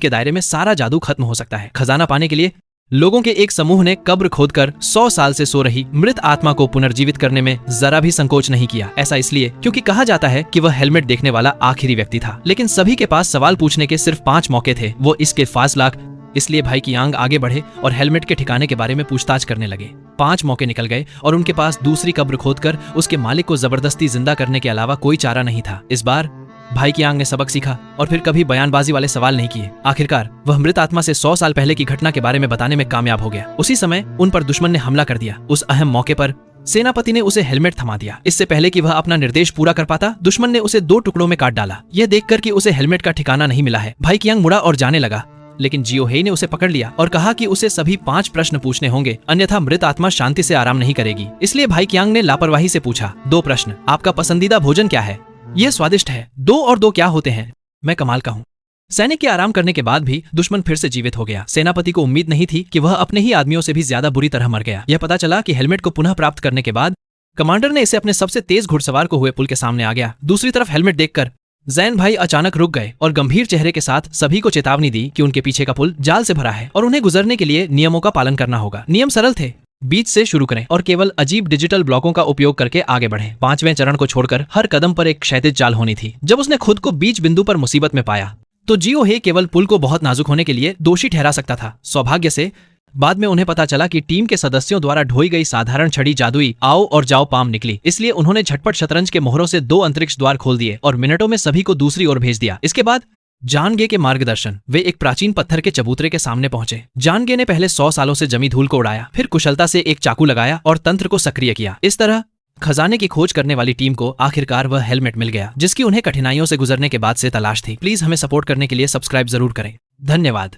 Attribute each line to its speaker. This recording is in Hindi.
Speaker 1: के दायरे में सारा जादू खत्म हो सकता है। खजाना पाने के लिए लोगों के एक समूह ने कब्र खोदकर 100 साल से सो रही मृत आत्मा को पुनर्जीवित करने में जरा भी संकोच नहीं किया। ऐसा इसलिए क्योंकि कहा जाता है कि वह हेलमेट देखने वाला आखिरी व्यक्ति था। लेकिन सभी के पास सवाल पूछने के सिर्फ 5 मौके थे। वो इसके फासलाक इसलिए भाई कियांग आगे बढ़े और हेलमेट के ठिकाने के बारे में पूछताछ करने लगे। 5 मौके निकल गए और उनके पास दूसरी कब्र खोदकर उसके मालिक को जबरदस्ती जिंदा करने के अलावा कोई चारा नहीं था। इस बार भाई कियांग ने सबक सीखा और फिर कभी बयानबाजी वाले सवाल नहीं किए। आखिरकार वह मृत आत्मा से 100 साल पहले की घटना के बारे में बताने में कामयाब हो गया। उसी समय उन पर दुश्मन ने हमला कर दिया। उस अहम मौके पर सेनापति ने उसे हेलमेट थमा दिया। इससे पहले कि वह अपना निर्देश पूरा कर पाता, दुश्मन ने उसे 2 टुकड़ों में काट डाला। यह देखकर कि उसे हेलमेट का ठिकाना नहीं मिला है, भाई कियांग मुड़ा और जाने लगा। लेकिन जियो हेई ने उसे पकड़ लिया और कहा कि उसे सभी 5 प्रश्न पूछने होंगे, अन्यथा मृत आत्मा शांति से आराम नहीं करेगी। इसलिए भाई कियांग ने लापरवाही से पूछा, 2 प्रश्न। आपका पसंदीदा भोजन क्या है? यह स्वादिष्ट है। 2 और 2 क्या होते हैं? मैं कमाल का हूँ। सैनिक के आराम करने के बाद भी दुश्मन फिर से जीवित हो गया। सेनापति को उम्मीद नहीं थी कि वह अपने ही आदमियों से भी ज्यादा बुरी तरह मर गया। यह पता चला कि हेलमेट को पुनः प्राप्त करने के बाद कमांडर ने इसे अपने सबसे तेज घुड़सवार को हुए पुल के सामने आ गया। दूसरी तरफ हेलमेट देखकर जैन भाई अचानक रुक गए और गंभीर चेहरे के साथ सभी को चेतावनी दी कि उनके पीछे का पुल जाल से भरा है और उन्हें गुजरने के लिए नियमों का पालन करना होगा। नियम सरल थे, बीच से शुरू करें और केवल अजीब डिजिटल ब्लॉकों का उपयोग करके आगे बढ़ें। 5वें चरण को छोड़कर हर कदम पर एक क्षैतिज चाल होनी थी। जब उसने खुद को बीच बिंदु पर मुसीबत में पाया तो जियो हे केवल पुल को बहुत नाजुक होने के लिए दोषी ठहरा सकता था। सौभाग्य से बाद में उन्हें पता चला कि टीम के सदस्यों द्वारा ढोई गई साधारण छड़ी जादुई आओ और जाओ पाम निकली। इसलिए उन्होंने झटपट शतरंज के मोहरों से 2 अंतरिक्ष द्वार खोल दिए और मिनटों में सभी को दूसरी ओर भेज दिया। इसके बाद जानगे के मार्गदर्शन वे एक प्राचीन पत्थर के चबूतरे के सामने पहुंचे। जानगे ने पहले 100 सालों से जमी धूल को उड़ाया, फिर कुशलता से एक चाकू लगाया और तंत्र को सक्रिय किया। इस तरह खजाने की खोज करने वाली टीम को आखिरकार वह हेलमेट मिल गया, जिसकी उन्हें कठिनाइयों से गुजरने के बाद से तलाश थी। प्लीज हमें सपोर्ट करने के लिए सब्सक्राइब जरूर करें। धन्यवाद।